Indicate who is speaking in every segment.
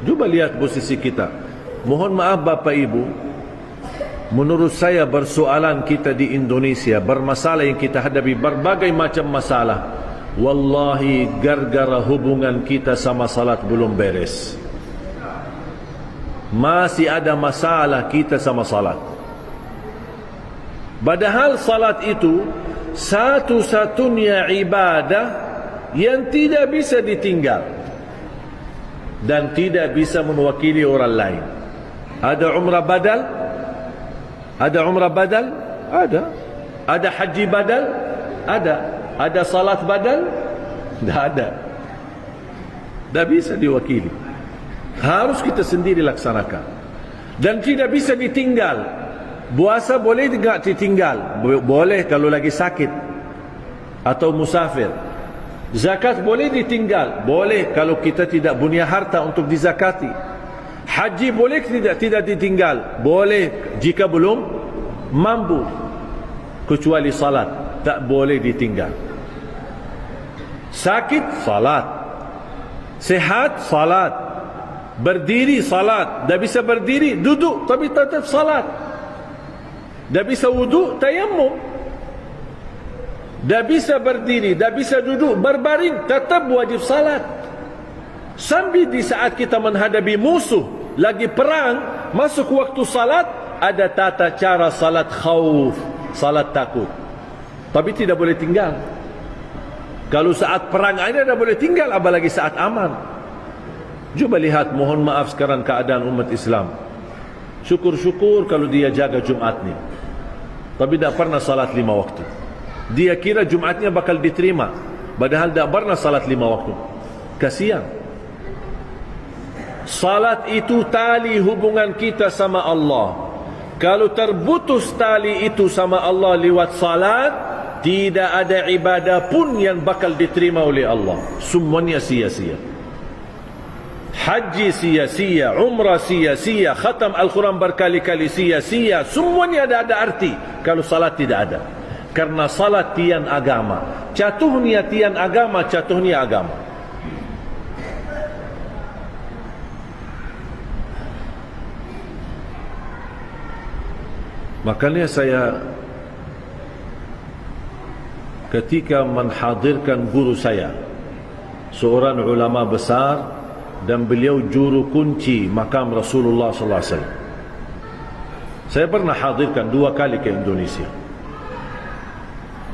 Speaker 1: Cuba lihat posisi kita. Mohon maaf Bapak Ibu, menurut saya persoalan kita di Indonesia, bermasalah yang kita hadapi, berbagai macam masalah, wallahi gara-gara hubungan kita sama salat belum beres. Masih ada masalah kita sama salat. Padahal salat itu satu-satunya ibadah yang tidak bisa ditinggal dan tidak bisa mewakili orang lain. Ada umrah badal? Ada umrah badal? Ada. Ada haji badal? Ada. Ada salat badal? Tidak ada. Tidak bisa diwakili. Harus kita sendiri laksanakan. Dan tidak bisa ditinggal. Puasa boleh tidak ditinggal? Boleh kalau lagi sakit atau musafir. Zakat boleh ditinggal? Boleh kalau kita tidak punya harta untuk dizakati. Haji boleh tidak ditinggal? Boleh jika belum mampu. Kecuali salat tak boleh ditinggal. Sakit, salat. Sehat, salat. Berdiri, salat. Tak bisa berdiri, duduk tapi tetap salat. Tak bisa wudu, tayammum. Tak bisa berdiri, tak bisa duduk, berbaring, tetap wajib salat. Sambil di saat kita menghadapi musuh, lagi perang, masuk waktu salat, ada tata cara salat khauf, salat takut. Tapi tidak boleh tinggal. Kalau saat perang ada, tak boleh tinggal, apalagi saat aman. Cuba lihat, mohon maaf sekarang keadaan umat Islam. Syukur-syukur kalau dia jaga Jumat ni, tapi tak pernah salat 5 waktu. Dia kira Jumatnya bakal diterima, padahal tak pernah salat 5 waktu. Kasihan. Salat itu tali hubungan kita sama Allah. Kalau terputus tali itu sama Allah lewat salat, tidak ada ibadah pun yang bakal diterima oleh Allah. Semuanya sia-sia. Haji sia-sia, umrah sia-sia, khatam Al-Quran berkali-kali sia-sia. Semuanya ada arti kalau salat tidak ada. Karena salat tian agama. Jatuhnya tian agama, jatuhnya agama. Makanya saya ketika menghadirkan guru saya, seorang ulama besar dan beliau juru kunci makam Rasulullah sallallahu alaihi wasallam. Saya pernah hadirkan 2 kali ke Indonesia.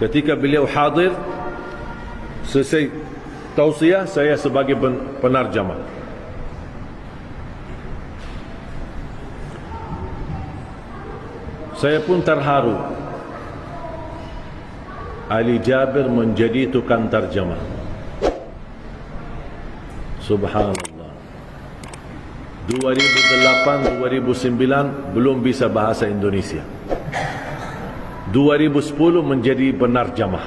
Speaker 1: Ketika beliau hadir, selesai tausiah, saya sebagai penarjamah. Saya pun terharu. Ali Jabir menjadi tukang tarjamah. Subhanallah. 2008, 2009 belum bisa bahasa Indonesia. 2010 menjadi penarjamah.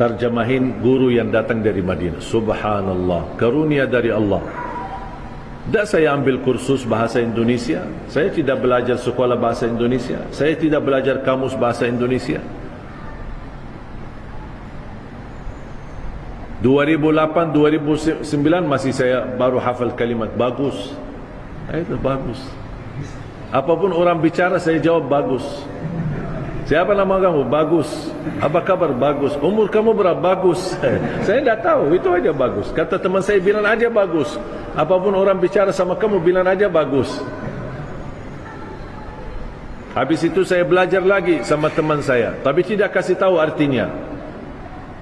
Speaker 1: Tarjamahin guru yang datang dari Madinah. Subhanallah, karunia dari Allah. Tak saya ambil kursus bahasa Indonesia. Saya tidak belajar sekolah bahasa Indonesia. Saya tidak belajar kamus bahasa Indonesia. 2008, 2009 masih saya baru hafal kalimat bagus. Itu bagus. Apapun orang bicara saya jawab bagus. Siapa nama kamu? Bagus. Apa kabar? Bagus. Umur kamu berapa? Bagus. Saya tidak tahu, itu aja bagus. Kata teman saya, bilang aja bagus. Apapun orang bicara sama kamu, bilang aja bagus. Habis itu saya belajar lagi sama teman saya, tapi tidak kasih tahu artinya.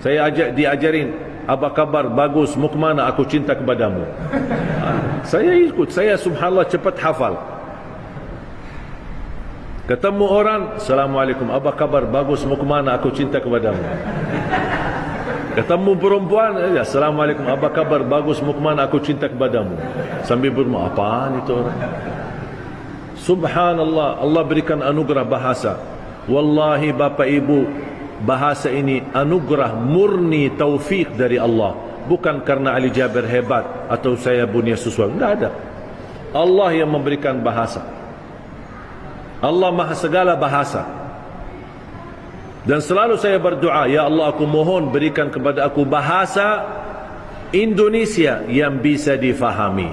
Speaker 1: Saya diajarin, apa kabar? Bagus. Mau kemana? Aku cinta kepadamu. Saya ikut. Saya subhanallah cepat hafal. Ketemu orang, Assalamualaikum, apa kabar? Bagus. Mau kemana? Aku cinta kepadamu. Ketemu perempuan, Assalamualaikum, apa kabar? Bagus. Mau kemana? Aku cinta kepadamu. Sambil berdoa, apaan itu orang? Subhanallah, Allah berikan anugerah bahasa. Wallahi Bapak Ibu, bahasa ini anugerah murni taufik dari Allah. Bukan karena Ali Jabir hebat atau saya punya sesuatu. Tidak ada. Allah yang memberikan bahasa. Allah maha segala bahasa. Dan selalu saya berdoa, ya Allah, aku mohon berikan kepada aku bahasa Indonesia yang bisa difahami.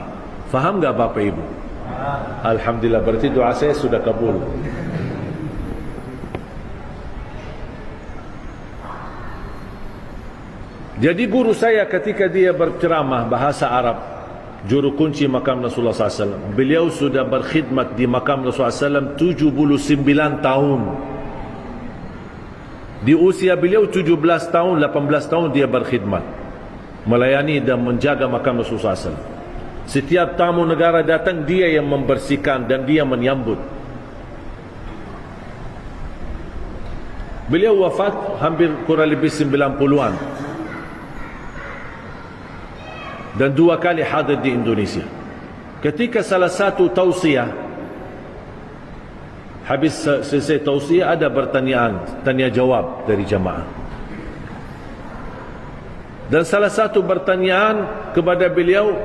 Speaker 1: Faham tak Bapak Ibu? Alhamdulillah, berarti doa saya sudah kabul. Jadi guru saya ketika dia berceramah bahasa Arab, juru kunci makam Rasulullah SAW, beliau sudah berkhidmat di makam Rasulullah SAW 79 tahun. Di usia beliau 17 tahun, 18 tahun dia berkhidmat, melayani dan menjaga makam Rasulullah SAW. Setiap tamu negara datang, dia yang membersihkan dan dia menyambut. Beliau wafat hampir kurang lebih 90-an. Dan 2 kali hadir di Indonesia. Ketika salah satu tausiah, habis selesai tausiah, ada pertanyaan, tanya jawab dari jamaah. Dan salah satu pertanyaan kepada beliau,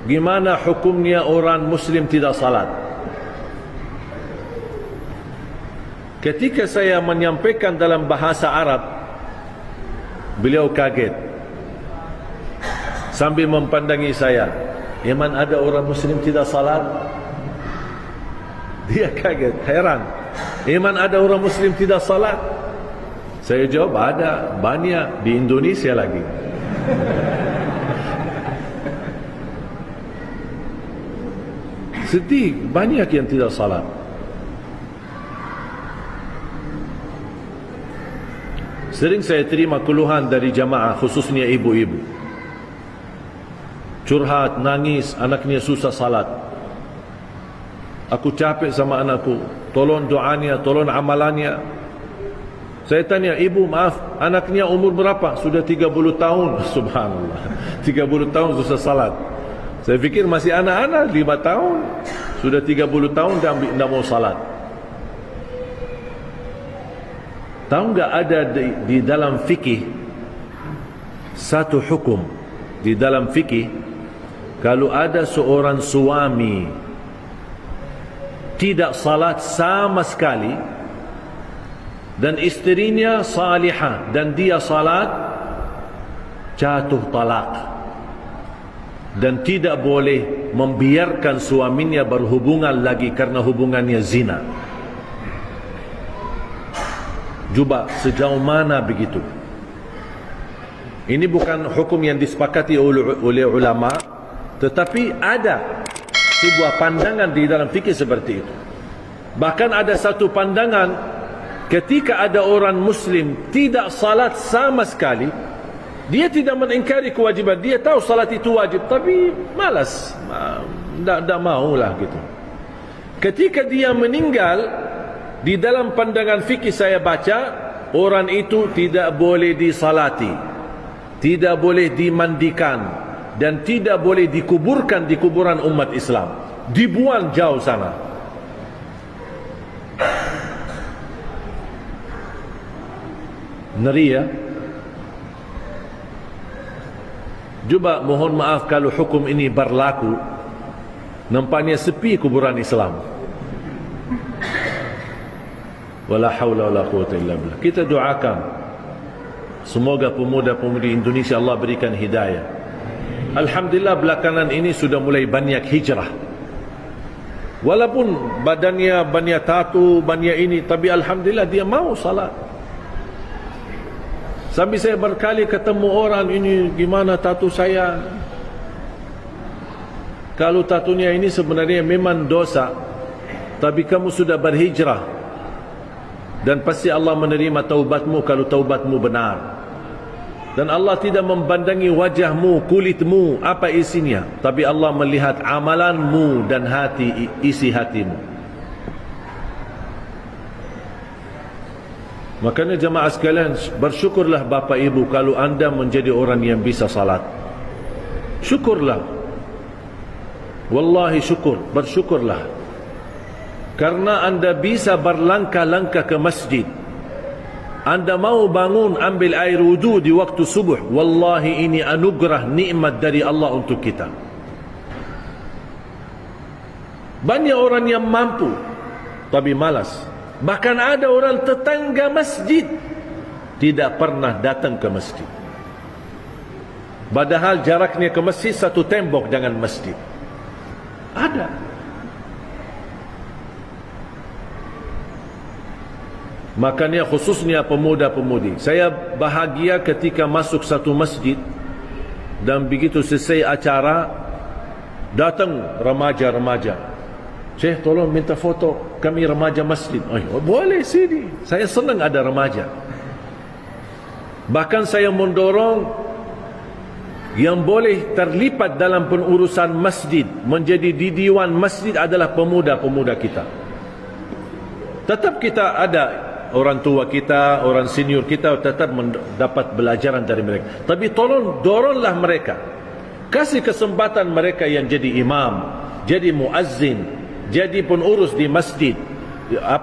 Speaker 1: gimana hukumnya orang Muslim tidak salat? Ketika saya menyampaikan dalam bahasa Arab, beliau kaget. Sambil mempandangi saya, "Iman ada orang Muslim tidak salat?" Dia kaget, heran. "Iman ada orang Muslim tidak salat?" Saya jawab, "Ada, banyak di Indonesia lagi." Sedih, banyak yang tidak salat. Sering saya terima keluhan dari jamaah, khususnya ibu-ibu. Curhat, nangis, anaknya susah salat. Aku capek sama anakku, tolong doanya, tolong amalannya. Saya tanya, "Ibu, maaf, anaknya umur berapa?" "Sudah 30 tahun." Subhanallah, 30 tahun susah salat. Saya fikir masih anak-anak, 5 tahun. Sudah 30 tahun dan tidak mau salat. Tahu enggak ada di dalam fikih satu hukum di dalam fikih, kalau ada seorang suami tidak salat sama sekali dan isterinya salihah dan dia salat, jatuh talak, dan tidak boleh membiarkan suaminya berhubungan lagi karena hubungannya zina. Cuba sejauh mana begitu? Ini bukan hukum yang disepakati oleh ulama, tetapi ada sebuah pandangan di dalam fikih seperti itu. Bahkan ada satu pandangan, ketika ada orang Muslim tidak salat sama sekali, dia tidak mengingkari kewajiban, dia tahu salat itu wajib, tapi malas, tidak maulah gitu. Ketika dia meninggal, di dalam pandangan fikih saya baca, orang itu tidak boleh disalati, tidak boleh dimandikan, dan tidak boleh dikuburkan di kuburan umat Islam, dibuang jauh sana. Ngeri ya. Cuba mohon maaf kalau hukum ini berlaku, nampaknya sepi kuburan Islam. Wala haula wala quwwata illa billah. Kita doakan semoga pemuda-pemudi Indonesia Allah berikan hidayah. Alhamdulillah belakangan ini sudah mulai banyak hijrah. Walaupun badannya banyak tatu, banyak ini, tapi alhamdulillah dia mau salat. Sampai saya berkali ketemu orang, "Ini gimana tatu saya?" Kalau tatunya ini sebenarnya memang dosa, tapi kamu sudah berhijrah, dan pasti Allah menerima taubatmu kalau taubatmu benar. Dan Allah tidak membandangi wajahmu, kulitmu, apa isinya, tapi Allah melihat amalanmu dan hati, isi hatimu. Makanya jemaah sekalian, bersyukurlah Bapak Ibu kalau anda menjadi orang yang bisa salat. Syukurlah. Wallahi syukur, bersyukurlah. Karena anda bisa berlangkah-langkah ke masjid. Anda mau bangun ambil air wudu di waktu subuh, wallahi ini anugerah nikmat dari Allah untuk kita. Banyak orang yang mampu tapi malas. Bahkan ada orang tetangga masjid tidak pernah datang ke masjid. Padahal jaraknya ke masjid satu tembok dengan masjid. Ada. Makanya khususnya pemuda-pemudi, saya bahagia ketika masuk satu masjid dan begitu selesai acara datang remaja-remaja. Syekh, tolong minta foto kami remaja masjid. Oh, boleh sini. Saya senang ada remaja. Bahkan saya mendorong yang boleh terlibat dalam pengurusan masjid, menjadi di diwan masjid adalah pemuda-pemuda kita. Tetap kita ada orang tua kita, orang senior kita, tetap mendapat belajaran dari mereka. Tapi tolong doronglah mereka. Kasih kesempatan mereka yang jadi imam, jadi muazzin, jadi pengurus di masjid,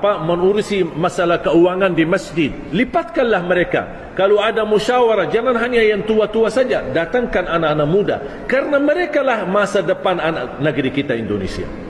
Speaker 1: mengurusi masalah keuangan di masjid. Lipatkanlah mereka. Kalau ada musyawarah, jangan hanya yang tua-tua saja. Datangkan anak-anak muda, karena mereka lah masa depan anak negeri kita Indonesia.